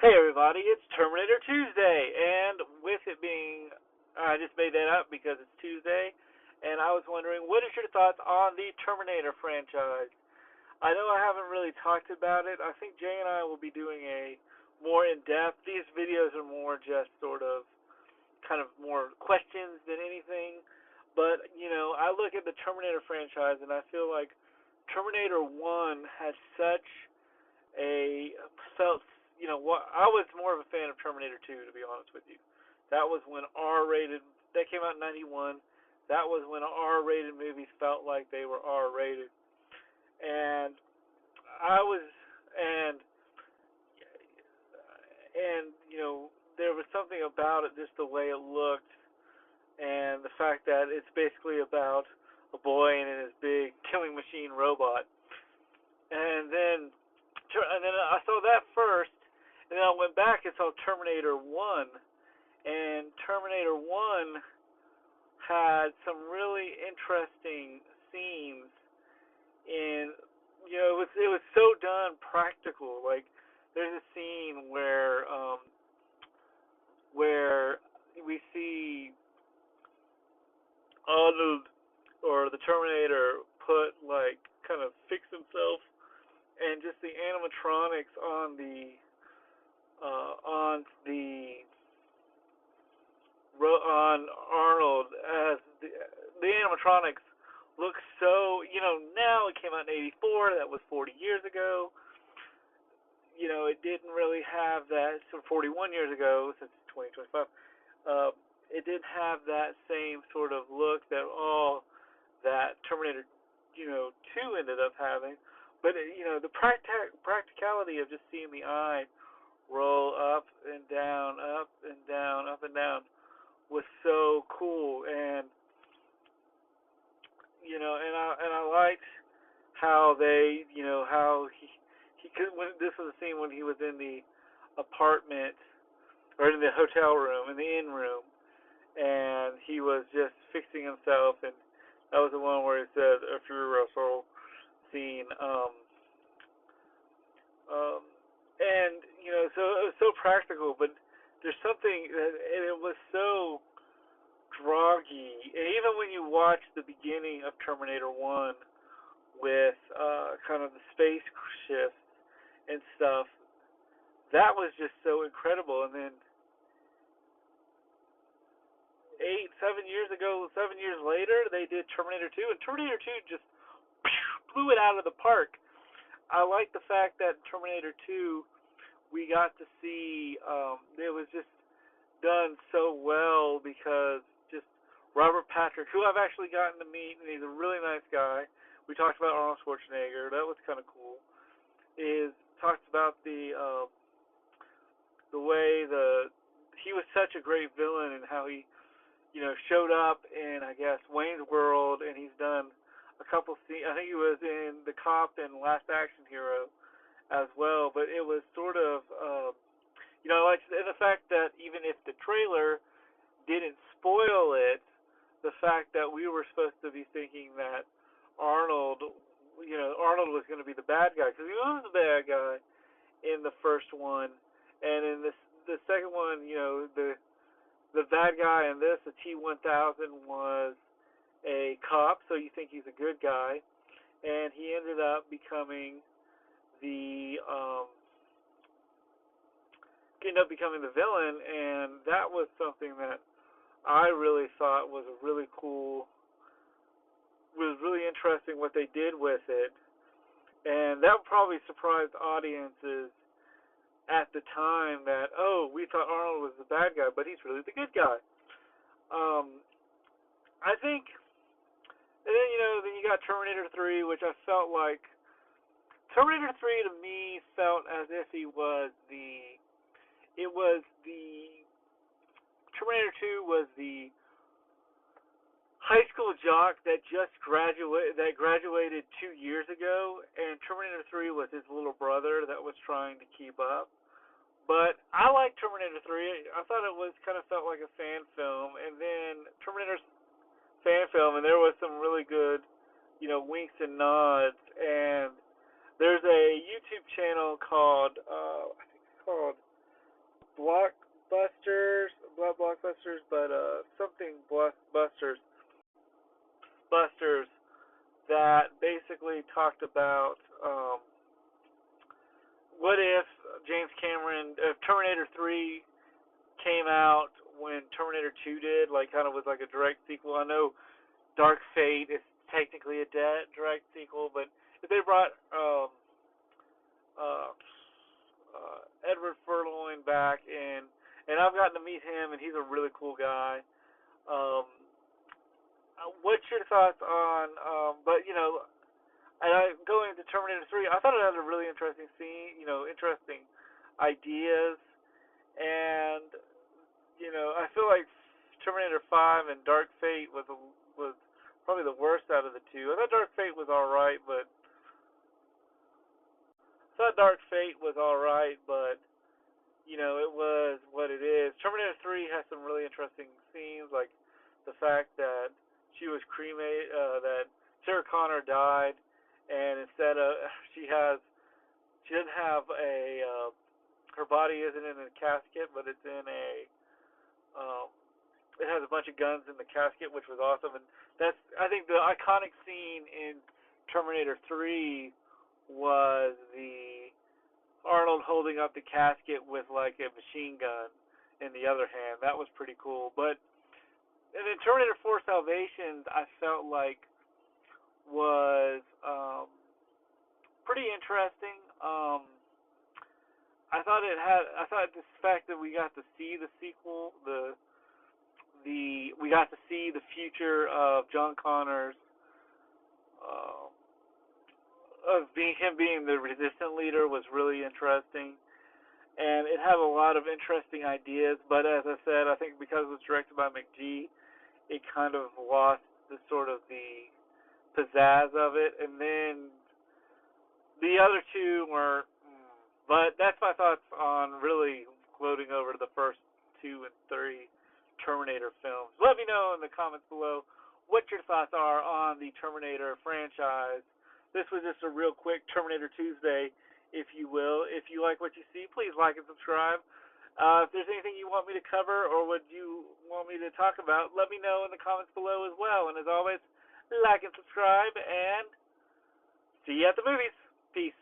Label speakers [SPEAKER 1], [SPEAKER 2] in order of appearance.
[SPEAKER 1] Hey everybody, it's Terminator Tuesday, and with it being, I just made that up because it's Tuesday, and I was wondering, what is your thoughts on the Terminator franchise? I know I haven't really talked about it. I think Jay and I will be doing a more in-depth. These videos are more just sort of, kind of more questions than anything, but, I look at the Terminator franchise, and I feel like Terminator 1 has such a felt what I was more of a fan of Terminator 2, to be honest with you. That was when R-rated, that came out in 91. That was when R-rated movies felt like they were R-rated. And I was and there was something about it, just the way it looked, and the fact that it's basically about a boy and his big killing machine robot. And then I saw that first, and then I went back and saw Terminator 1, and Terminator 1 had some really interesting scenes in, it was so done practical. Like, there's a scene where we see Arnold, or the Terminator, kind of fix himself, and just the animatronics on Arnold, as the animatronics look so, now it came out in 84, that was 40 years ago. It didn't really have that, so 41 years ago, since 2025, it didn't have that same sort of look that Terminator, 2 ended up having. But, the practicality of just seeing the eye roll up and down, up and down, up and down was so cool. And, and I liked how they, how he could, when this was a scene when he was in the apartment, or in the hotel room, in the inn room, and he was just fixing himself, and that was the one where he said, "If you're Russell," scene. And so it was so practical, but there's something, and it was so droggy. And even when you watch the beginning of Terminator 1 with kind of the space shifts and stuff, that was just so incredible. And then 7 years ago, 7 years later, they did Terminator 2, and Terminator 2 just blew it out of the park. I like the fact that Terminator 2, we got to see, it was just done so well, because just Robert Patrick, who I've actually gotten to meet, and he's a really nice guy. We talked about Arnold Schwarzenegger. That was kind of cool. Talked about the way he was such a great villain, and how he, showed up in, I guess, Wayne's World, and he's done a couple scenes. I think he was in The Cop and Last Action Hero as well. But it was sort of, like, and the fact that even if the trailer didn't spoil it, the fact that we were supposed to be thinking that Arnold was going to be the bad guy, because he was the bad guy in the first one, and in the second one, the bad guy in this, the T-1000, was a cop, so you think he's a good guy, and he ended up becoming the villain, and that was something that I really thought was really interesting what they did with it, and that probably surprised audiences at the time, that, oh, we thought Arnold was the bad guy, but he's really the good guy. I think, and then you got Terminator 3, which I felt like, Terminator 3 to me felt as if Terminator 2 was the high school jock that graduated 2 years ago, and Terminator 3 was his little brother that was trying to keep up. But I like Terminator 3. I thought it felt like a fan film, and then Terminator's fan film, and there was some really good, winks and nods. And there's a YouTube channel called, I think it's called Busters, but something Busters that basically talked about what if if Terminator 3 came out when Terminator 2 did, like kind of was like a direct sequel. I know Dark Fate is technically a direct sequel, but if they brought uh, Edward Furlong back, and I've gotten to meet him, and he's a really cool guy. Um, what's your thoughts on? But and going into Terminator 3, I thought it had a really interesting scene. Interesting ideas, and I feel like Terminator 5 and Dark Fate was probably the worst out of the two. I thought Dark Fate was all right, but it was what it is. Terminator 3 has some really interesting scenes, like the fact that she was cremated, that Sarah Connor died, and instead of she didn't have her body isn't in a casket, but it's in um, it has a bunch of guns in the casket, which was awesome. And I think the iconic scene in Terminator 3 was the Arnold holding up the casket with like a machine gun in the other hand. That was pretty cool. But and then Terminator 4 Salvation, I felt like was pretty interesting. I thought this fact that we got to see the sequel, we got to see the future of John Connor's uh, of being the resistant leader was really interesting, and it had a lot of interesting ideas. But as I said, I think because it was directed by McGee, it kind of lost the pizzazz of it. And then the other two were, but that's my thoughts on really gloating over the first 2 and 3 Terminator films. Let me know in the comments below what your thoughts are on the Terminator franchise. This was just a real quick Terminator Tuesday, if you will. If you like what you see, please like and subscribe. If there's anything you want me to cover or what you want me to talk about, let me know in the comments below as well. And as always, like and subscribe, and see you at the movies. Peace.